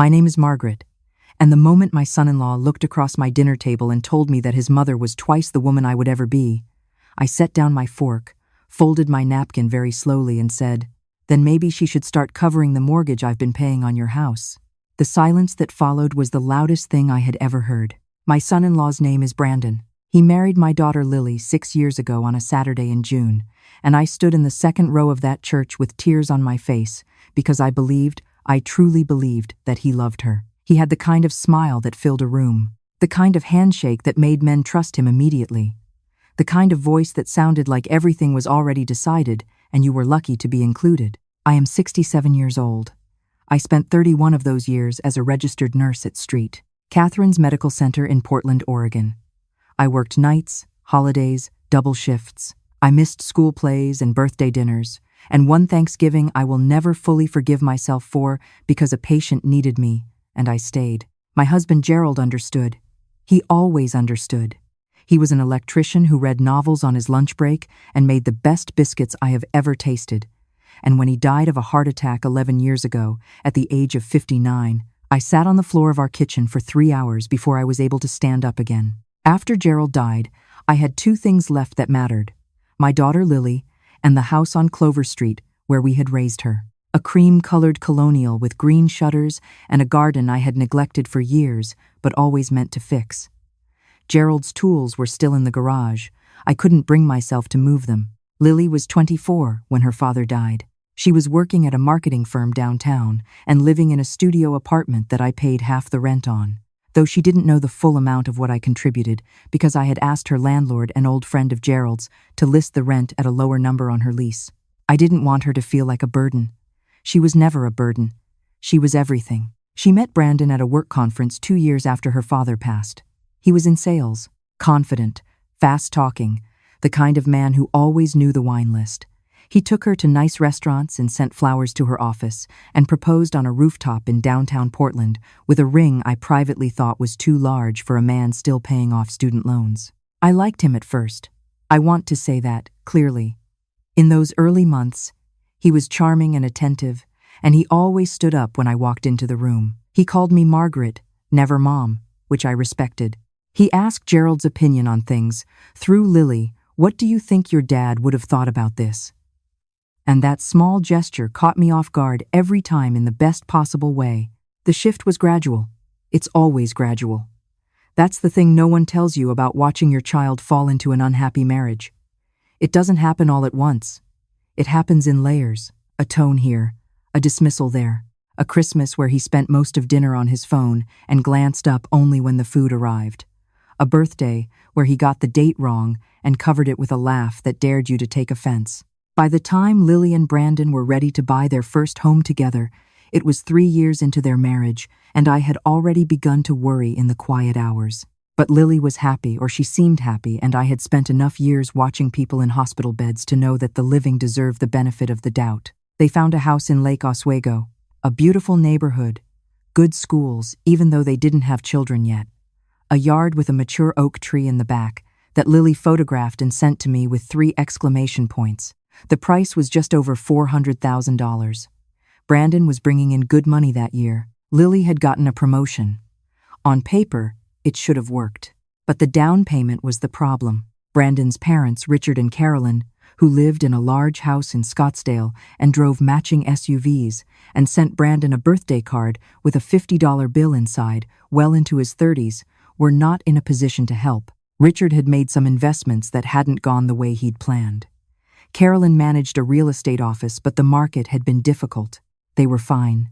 My name is Margaret, and the moment my son-in-law looked across my dinner table and told me that his mother was twice the woman I would ever be, I set down my fork, folded my napkin very slowly and said, "Then maybe she should start covering the mortgage I've been paying on your house." The silence that followed was the loudest thing I had ever heard. My son-in-law's name is Brandon. He married my daughter Lily 6 years ago on a Saturday in June, and I stood in the second row of that church with tears on my face because I truly believed that he loved her. He had the kind of smile that filled a room, the kind of handshake that made men trust him immediately, the kind of voice that sounded like everything was already decided and you were lucky to be included. I am 67 years old. I spent 31 of those years as a registered nurse at St. Catherine's Medical Center in Portland, Oregon. I worked nights, holidays, double shifts. I missed school plays and birthday dinners, and one Thanksgiving I will never fully forgive myself for because a patient needed me, and I stayed. My husband Gerald understood. He always understood. He was an electrician who read novels on his lunch break and made the best biscuits I have ever tasted. And when he died of a heart attack 11 years ago, at the age of 59, I sat on the floor of our kitchen for 3 hours before I was able to stand up again. After Gerald died, I had 2 things left that mattered: my daughter Lily and the house on Clover Street where we had raised her. A cream-colored colonial with green shutters and a garden I had neglected for years but always meant to fix. Gerald's tools were still in the garage. I couldn't bring myself to move them. Lily was 24 when her father died. She was working at a marketing firm downtown and living in a studio apartment that I paid half the rent on, though she didn't know the full amount of what I contributed because I had asked her landlord, an old friend of Gerald's, to list the rent at a lower number on her lease. I didn't want her to feel like a burden. She was never a burden. She was everything. She met Brandon at a work conference 2 years after her father passed. He was in sales, confident, fast-talking, the kind of man who always knew the wine list. He took her to nice restaurants and sent flowers to her office and proposed on a rooftop in downtown Portland with a ring I privately thought was too large for a man still paying off student loans. I liked him at first. I want to say that, clearly. In those early months, he was charming and attentive, and he always stood up when I walked into the room. He called me Margaret, never Mom, which I respected. He asked Gerald's opinion on things. Through Lily, "What do you think your dad would have thought about this?" And that small gesture caught me off guard every time in the best possible way. The shift was gradual. It's always gradual. That's the thing no one tells you about watching your child fall into an unhappy marriage. It doesn't happen all at once. It happens in layers, a tone here, a dismissal there, a Christmas where he spent most of dinner on his phone and glanced up only when the food arrived, a birthday where he got the date wrong and covered it with a laugh that dared you to take offense. By the time Lily and Brandon were ready to buy their first home together, it was 3 years into their marriage, and I had already begun to worry in the quiet hours. But Lily was happy, or she seemed happy, and I had spent enough years watching people in hospital beds to know that the living deserve the benefit of the doubt. They found a house in Lake Oswego, a beautiful neighborhood, good schools, even though they didn't have children yet, a yard with a mature oak tree in the back that Lily photographed and sent to me with 3 exclamation points. The price was just over $400,000. Brandon was bringing in good money that year. Lily had gotten a promotion. On paper, it should have worked. But the down payment was the problem. Brandon's parents, Richard and Carolyn, who lived in a large house in Scottsdale and drove matching SUVs, and sent Brandon a birthday card with a $50 bill inside, well into his 30s, were not in a position to help. Richard had made some investments that hadn't gone the way he'd planned. Carolyn managed a real estate office, but the market had been difficult. They were fine,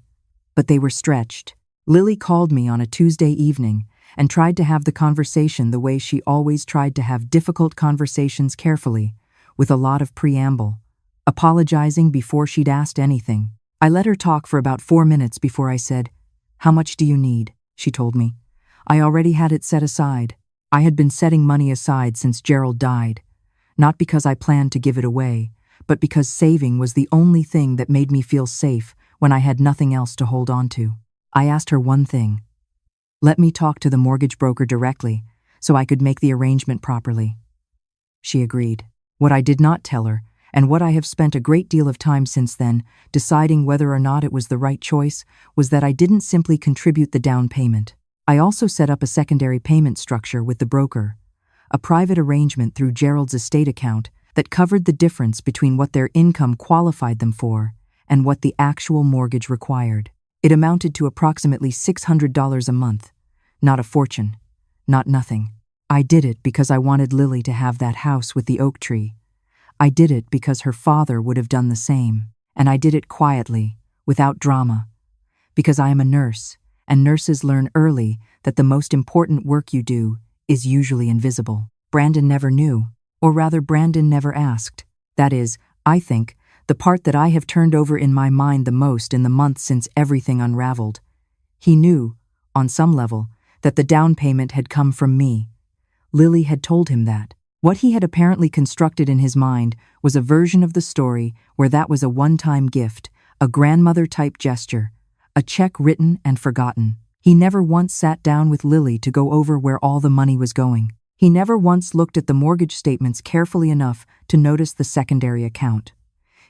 but they were stretched. Lily called me on a Tuesday evening and tried to have the conversation the way she always tried to have difficult conversations, carefully, with a lot of preamble, apologizing before she'd asked anything. I let her talk for about 4 minutes before I said, "How much do you need?" she told me. I already had it set aside. I had been setting money aside since Gerald died. Not because I planned to give it away, but because saving was the only thing that made me feel safe when I had nothing else to hold on to. I asked her one thing. Let me talk to the mortgage broker directly so I could make the arrangement properly. She agreed. What I did not tell her, And what I have spent a great deal of time since then, deciding whether or not it was the right choice, was that I didn't simply contribute the down payment. I also set up a secondary payment structure with the broker, a private arrangement through Gerald's estate account that covered the difference between what their income qualified them for and what the actual mortgage required. It amounted to approximately $600 a month. Not a fortune. Not nothing. I did it because I wanted Lily to have that house with the oak tree. I did it because her father would have done the same. And I did it quietly, without drama. Because I am a nurse, and nurses learn early that the most important work you do is usually invisible. Brandon never knew, or rather Brandon never asked. That is, I think, the part that I have turned over in my mind the most in the months since everything unraveled. He knew, on some level, that the down payment had come from me. Lily had told him that. What he had apparently constructed in his mind was a version of the story where that was a one-time gift, a grandmother-type gesture, a check written and forgotten. He never once sat down with Lily to go over where all the money was going. He never once looked at the mortgage statements carefully enough to notice the secondary account.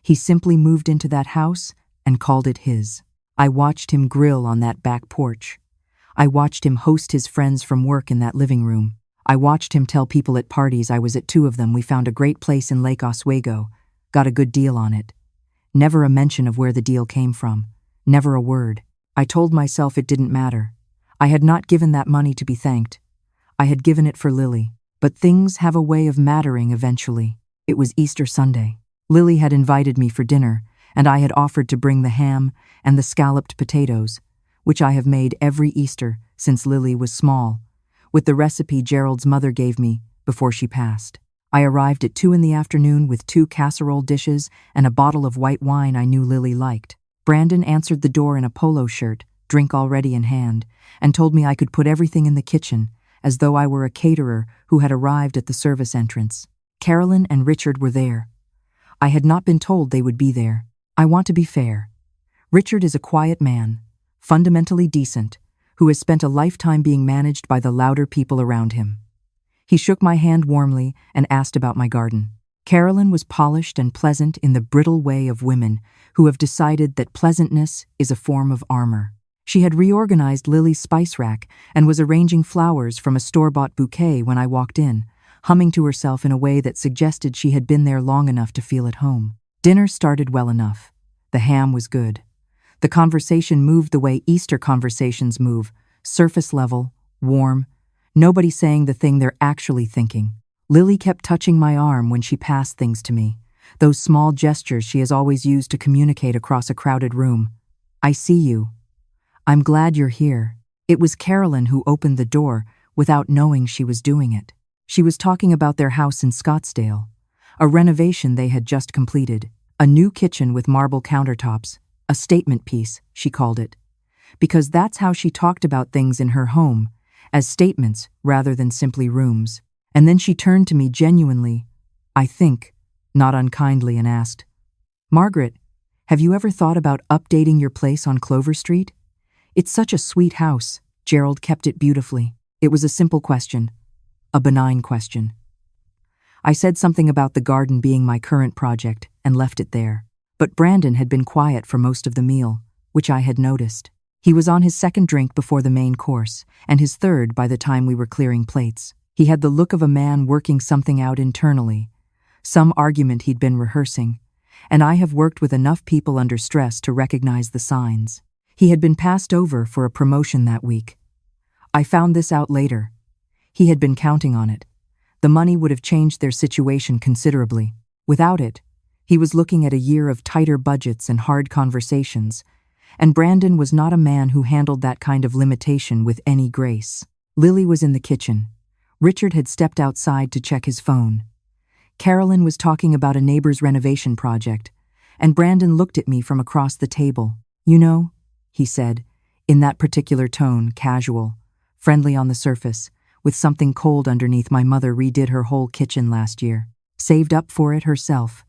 He simply moved into that house and called it his. I watched him grill on that back porch. I watched him host his friends from work in that living room. I watched him tell people at parties I was at 2 of them we found a great place in Lake Oswego, got a good deal on it. Never a mention of where the deal came from. Never a word. I told myself it didn't matter. I had not given that money to be thanked. I had given it for Lily. But things have a way of mattering eventually. It was Easter Sunday. Lily had invited me for dinner, and I had offered to bring the ham and the scalloped potatoes, which I have made every Easter since Lily was small, with the recipe Gerald's mother gave me before she passed. I arrived at 2 in the afternoon with 2 casserole dishes and a bottle of white wine I knew Lily liked. Brandon answered the door in a polo shirt, drink already in hand, and told me I could put everything in the kitchen, as though I were a caterer who had arrived at the service entrance. Carolyn and Richard were there. I had not been told they would be there. I want to be fair. Richard is a quiet man, fundamentally decent, who has spent a lifetime being managed by the louder people around him. He shook my hand warmly and asked about my garden. Carolyn was polished and pleasant in the brittle way of women who have decided that pleasantness is a form of armor. She had reorganized Lily's spice rack and was arranging flowers from a store-bought bouquet when I walked in, humming to herself in a way that suggested she had been there long enough to feel at home. Dinner started well enough. The ham was good. The conversation moved the way Easter conversations move, surface level, warm, nobody saying the thing they're actually thinking. Lily kept touching my arm when she passed things to me, those small gestures she has always used to communicate across a crowded room. I see you. I'm glad you're here. It was Carolyn who opened the door without knowing she was doing it. She was talking about their house in Scottsdale, a renovation they had just completed, a new kitchen with marble countertops, a statement piece, she called it, because that's how she talked about things in her home, as statements rather than simply rooms. And then she turned to me genuinely, I think, not unkindly, and asked, Margaret, have you ever thought about updating your place on Clover Street? It's such a sweet house. Gerald kept it beautifully. It was a simple question. A benign question. I said something about the garden being my current project and left it there. But Brandon had been quiet for most of the meal, which I had noticed. He was on his second drink before the main course, and his third by the time we were clearing plates. He had the look of a man working something out internally, some argument he'd been rehearsing, and I have worked with enough people under stress to recognize the signs. He had been passed over for a promotion that week. I found this out later. He had been counting on it. The money would have changed their situation considerably. Without it, he was looking at a year of tighter budgets and hard conversations, and Brandon was not a man who handled that kind of limitation with any grace. Lily was in the kitchen. Richard had stepped outside to check his phone. Carolyn was talking about a neighbor's renovation project, and Brandon looked at me from across the table. You know, he said, in that particular tone, casual, friendly on the surface, with something cold underneath. My mother redid her whole kitchen last year. Saved up for it herself.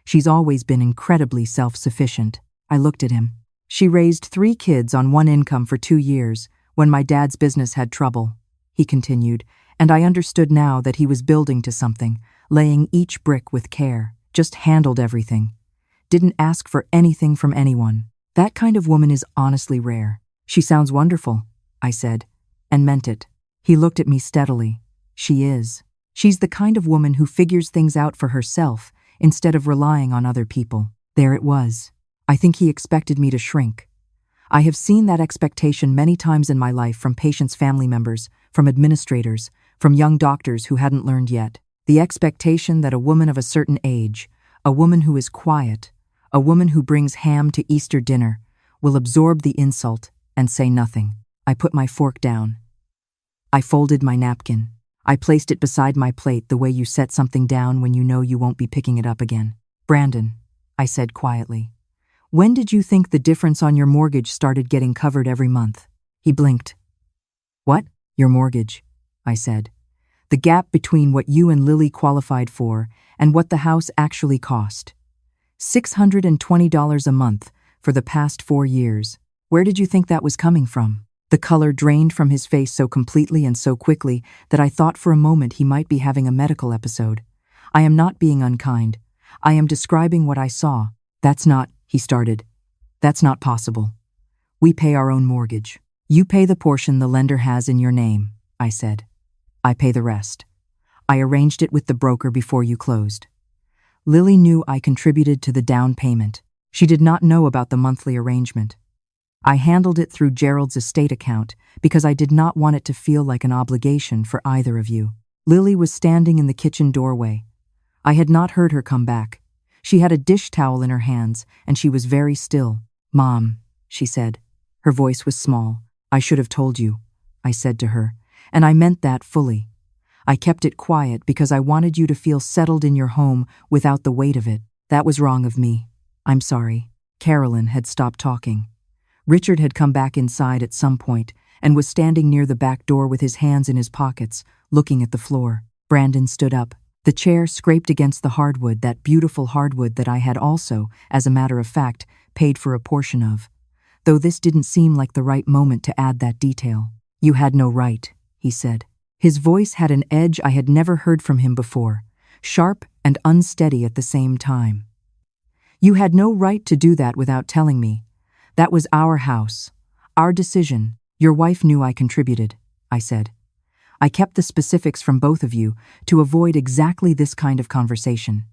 She's always been incredibly self-sufficient. I looked at him. She raised 3 kids on one income for 2 years when my dad's business had trouble, he continued, and I understood now that he was building to something, laying each brick with care. just handled everything. Didn't ask for anything from anyone. That kind of woman is honestly rare. She sounds wonderful, I said, and meant it. He looked at me steadily. She is. She's the kind of woman who figures things out for herself instead of relying on other people. There it was. I think he expected me to shrink. I have seen that expectation many times in my life from patients' family members, from administrators, from young doctors who hadn't learned yet. The expectation that a woman of a certain age, a woman who is quiet, a woman who brings ham to Easter dinner, will absorb the insult and say nothing. I put my fork down. I folded my napkin. I placed it beside my plate the way you set something down when you know you won't be picking it up again. Brandon, I said quietly, when did you think the difference on your mortgage started getting covered every month? He blinked. What? Your mortgage, I said. The gap between what you and Lily qualified for and what the house actually cost. $620 a month for the past 4 years. Where did you think that was coming from? The color drained from his face so completely and so quickly that I thought for a moment he might be having a medical episode. I am not being unkind. I am describing what I saw. That's not, he started. That's not possible. We pay our own mortgage. You pay the portion the lender has in your name, I said. I pay the rest. I arranged it with the broker before you closed. Lily knew I contributed to the down payment. She did not know about the monthly arrangement. I handled it through Gerald's estate account because I did not want it to feel like an obligation for either of you. Lily was standing in the kitchen doorway. I had not heard her come back. She had a dish towel in her hands, and she was very still. Mom, she said. Her voice was small. I should have told you, I said to her, and I meant that fully. I kept it quiet because I wanted you to feel settled in your home without the weight of it. That was wrong of me. I'm sorry. Carolyn had stopped talking. Richard had come back inside at some point and was standing near the back door with his hands in his pockets, looking at the floor. Brandon stood up. The chair scraped against the hardwood, that beautiful hardwood that I had also, as a matter of fact, paid for a portion of. Though this didn't seem like the right moment to add that detail. You had no right, he said. His voice had an edge I had never heard from him before, sharp and unsteady at the same time. You had no right to do that without telling me. That was our house, our decision. Your wife knew I contributed, I said. I kept the specifics from both of you to avoid exactly this kind of conversation.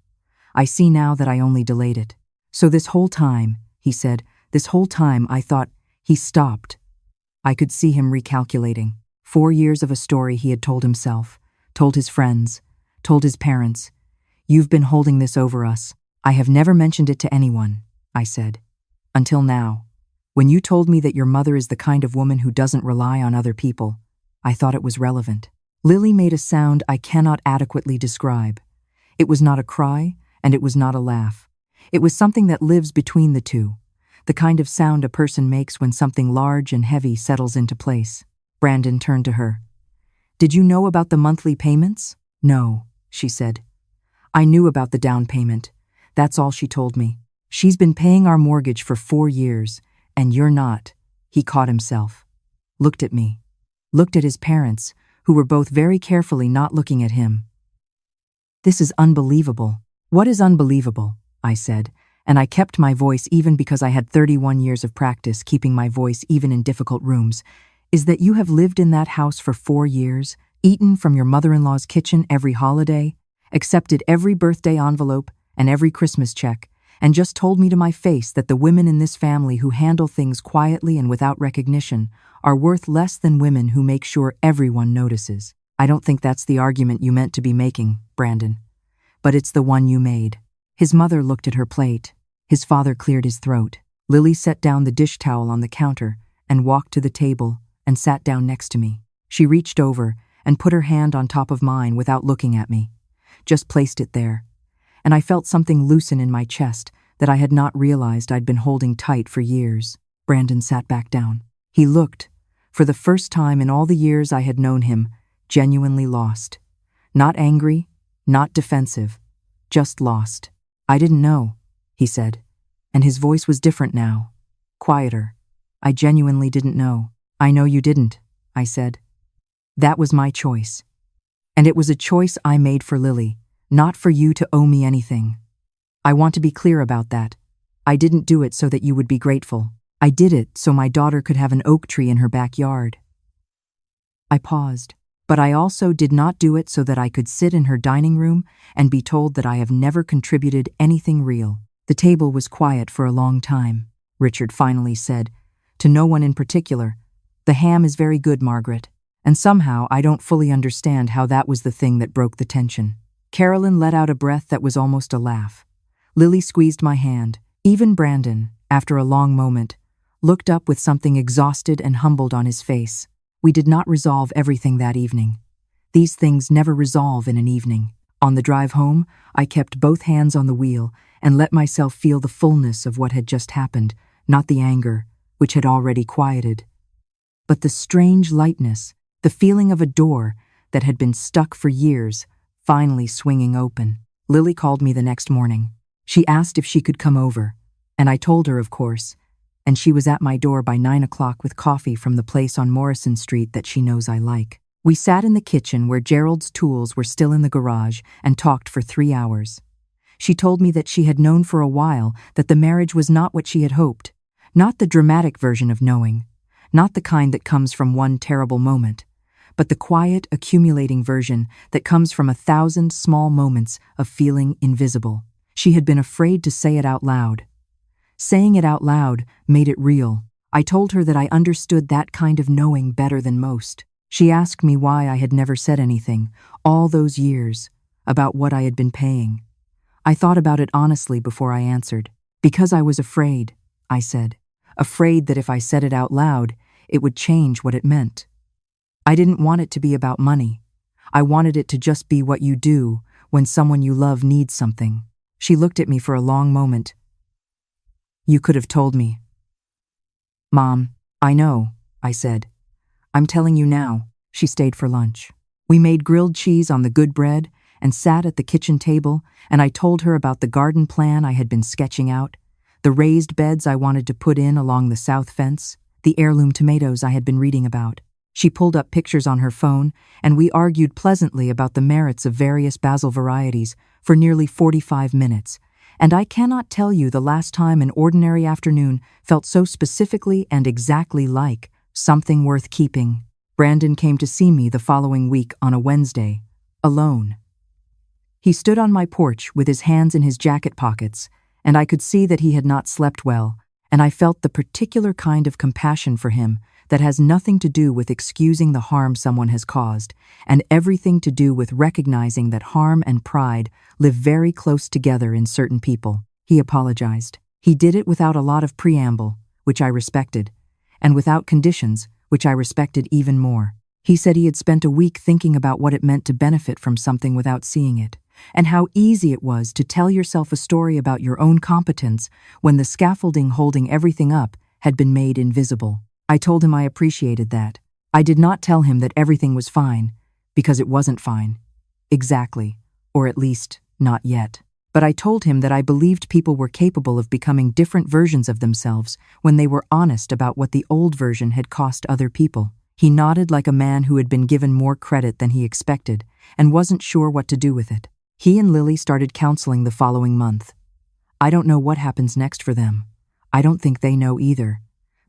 I see now that I only delayed it. So this whole time, he said, this whole time I thought. He stopped. I could see him recalculating. 4 years of a story he had told himself, told his friends, told his parents. You've been holding this over us. I have never mentioned it to anyone, I said. Until now. When you told me that your mother is the kind of woman who doesn't rely on other people, I thought it was relevant. Lily made a sound I cannot adequately describe. It was not a cry, and it was not a laugh. It was something that lives between the two, the kind of sound a person makes when something large and heavy settles into place. Brandon turned to her. Did you know about the monthly payments? No, she said. I knew about the down payment. That's all she told me. She's been paying our mortgage for 4 years, and you're not. He caught himself. Looked at me. Looked at his parents, who were both very carefully not looking at him. This is unbelievable. What is unbelievable? I said, and I kept my voice even because I had 31 years of practice keeping my voice even in difficult rooms, is that you have lived in that house for 4 years, eaten from your mother-in-law's kitchen every holiday, accepted every birthday envelope and every Christmas check, and just told me to my face that the women in this family who handle things quietly and without recognition are worth less than women who make sure everyone notices. I don't think that's the argument you meant to be making, Brandon. But it's the one you made. His mother looked at her plate. His father cleared his throat. Lily set down the dish towel on the counter and walked to the table and sat down next to me. She reached over and put her hand on top of mine without looking at me. Just placed it there. And I felt something loosen in my chest that I had not realized I'd been holding tight for years. Brandon sat back down. He looked, for the first time in all the years I had known him, genuinely lost. Not angry, not defensive, just lost. I didn't know, he said, and his voice was different now, quieter. I genuinely didn't know. I know you didn't, I said. That was my choice. And it was a choice I made for Lily, not for you to owe me anything. I want to be clear about that. I didn't do it so that you would be grateful. I did it so my daughter could have an oak tree in her backyard." I paused. "But I also did not do it so that I could sit in her dining room and be told that I have never contributed anything real." The table was quiet for a long time. Richard finally said, to no one in particular, "The ham is very good, Margaret." And somehow I don't fully understand how that was the thing that broke the tension. Carolyn let out a breath that was almost a laugh. Lily squeezed my hand. Even Brandon, after a long moment, looked up with something exhausted and humbled on his face. We did not resolve everything that evening. These things never resolve in an evening. On the drive home, I kept both hands on the wheel and let myself feel the fullness of what had just happened, not the anger, which had already quieted, but the strange lightness, the feeling of a door that had been stuck for years, finally swinging open. Lily called me the next morning. She asked if she could come over, and I told her, of course, and she was at my door by 9 o'clock with coffee from the place on Morrison Street that she knows I like. We sat in the kitchen where Gerald's tools were still in the garage and talked for 3 hours. She told me that she had known for a while that the marriage was not what she had hoped, not the dramatic version of knowing, not the kind that comes from one terrible moment, but the quiet, accumulating version that comes from 1,000 small moments of feeling invisible. She had been afraid to say it out loud. Saying it out loud made it real. I told her that I understood that kind of knowing better than most. She asked me why I had never said anything, all those years, about what I had been paying. I thought about it honestly before I answered. "Because I was afraid," I said. "Afraid that if I said it out loud, it would change what it meant. I didn't want it to be about money. I wanted it to just be what you do when someone you love needs something." She looked at me for a long moment. "You could have told me." "Mom, I know," I said. "I'm telling you now." She stayed for lunch. We made grilled cheese on the good bread and sat at the kitchen table, and I told her about the garden plan I had been sketching out, the raised beds I wanted to put in along the south fence, the heirloom tomatoes I had been reading about. She pulled up pictures on her phone, and we argued pleasantly about the merits of various basil varieties for nearly 45 minutes, and I cannot tell you the last time an ordinary afternoon felt so specifically and exactly like something worth keeping. Brandon came to see me the following week on a Wednesday, alone. He stood on my porch with his hands in his jacket pockets, and I could see that he had not slept well, and I felt the particular kind of compassion for him that has nothing to do with excusing the harm someone has caused, and everything to do with recognizing that harm and pride live very close together in certain people. He apologized. He did it without a lot of preamble, which I respected, and without conditions, which I respected even more. He said he had spent a week thinking about what it meant to benefit from something without seeing it, and how easy it was to tell yourself a story about your own competence when the scaffolding holding everything up had been made invisible. I told him I appreciated that. I did not tell him that everything was fine, because it wasn't fine. Exactly, or at least, not yet. But I told him that I believed people were capable of becoming different versions of themselves when they were honest about what the old version had cost other people. He nodded like a man who had been given more credit than he expected and wasn't sure what to do with it. He and Lily started counseling the following month. I don't know what happens next for them. I don't think they know either.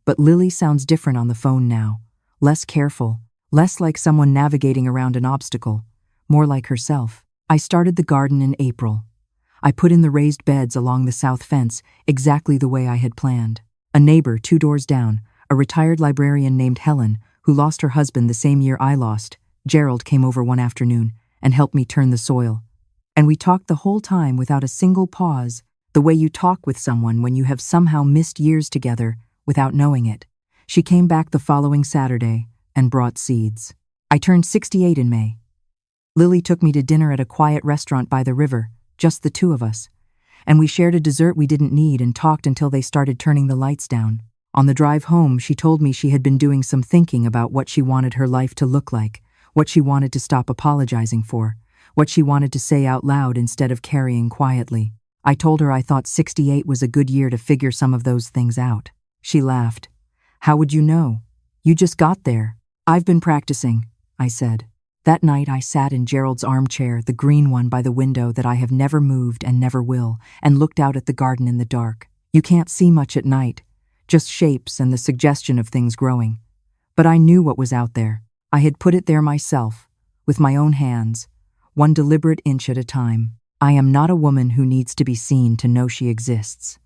But Lily sounds different on the phone now, less careful, less like someone navigating around an obstacle, more like herself. I started the garden in April. I put in the raised beds along the south fence exactly the way I had planned. A neighbor 2 doors down, a retired librarian named Helen, who lost her husband the same year I lost, Gerald, came over one afternoon and helped me turn the soil. And we talked the whole time without a single pause, the way you talk with someone when you have somehow missed years together without knowing it. She came back the following Saturday and brought seeds. I turned 68 in May. Lily took me to dinner at a quiet restaurant by the river, just the two of us, and we shared a dessert we didn't need and talked until they started turning the lights down. On the drive home, she told me she had been doing some thinking about what she wanted her life to look like, what she wanted to stop apologizing for, what she wanted to say out loud instead of carrying quietly. I told her I thought 68 was a good year to figure some of those things out. She laughed. "How would you know? You just got there." "I've been practicing," I said. That night I sat in Gerald's armchair, the green one by the window that I have never moved and never will, and looked out at the garden in the dark. You can't see much at night, just shapes and the suggestion of things growing. But I knew what was out there. I had put it there myself, with my own hands, one deliberate inch at a time. I am not a woman who needs to be seen to know she exists.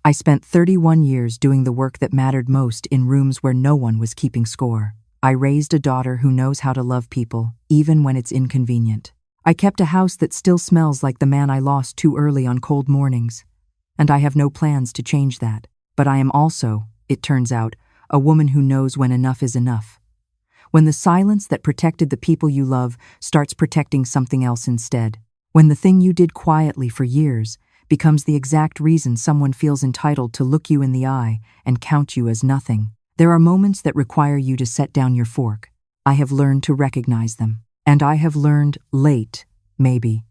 I spent 31 years doing the work that mattered most in rooms where no one was keeping score. I raised a daughter who knows how to love people, even when it's inconvenient. I kept a house that still smells like the man I lost too early on cold mornings. And I have no plans to change that. But I am also, it turns out, a woman who knows when enough is enough. When the silence that protected the people you love starts protecting something else instead. When the thing you did quietly for years becomes the exact reason someone feels entitled to look you in the eye and count you as nothing. There are moments that require you to set down your fork. I have learned to recognize them. And I have learned late, maybe,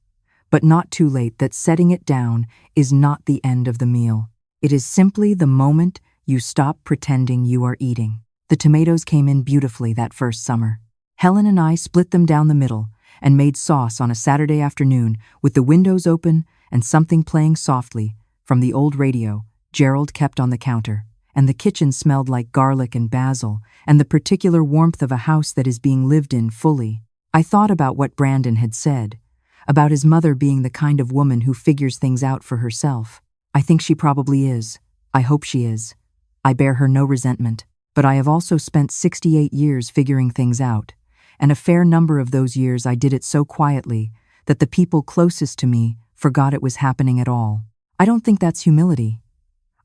but not too late, that setting it down is not the end of the meal. It is simply the moment you stop pretending you are eating. The tomatoes came in beautifully that first summer. Helen and I split them down the middle and made sauce on a Saturday afternoon with the windows open and something playing softly from the old radio Gerald kept on the counter. And the kitchen smelled like garlic and basil, and the particular warmth of a house that is being lived in fully. I thought about what Brandon had said, about his mother being the kind of woman who figures things out for herself. I think she probably is. I hope she is. I bear her no resentment. But I have also spent 68 years figuring things out, and a fair number of those years I did it so quietly that the people closest to me forgot it was happening at all. I don't think that's humility.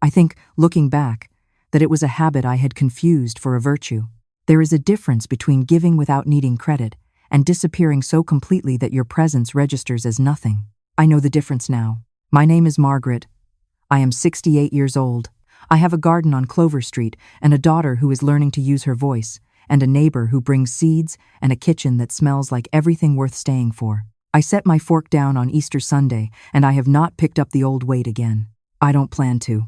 I think, looking back, that it was a habit I had confused for a virtue. There is a difference between giving without needing credit and disappearing so completely that your presence registers as nothing. I know the difference now. My name is Margaret. I am 68 years old. I have a garden on Clover Street and a daughter who is learning to use her voice, and a neighbor who brings seeds and a kitchen that smells like everything worth staying for. I set my fork down on Easter Sunday, and I have not picked up the old weight again. I don't plan to.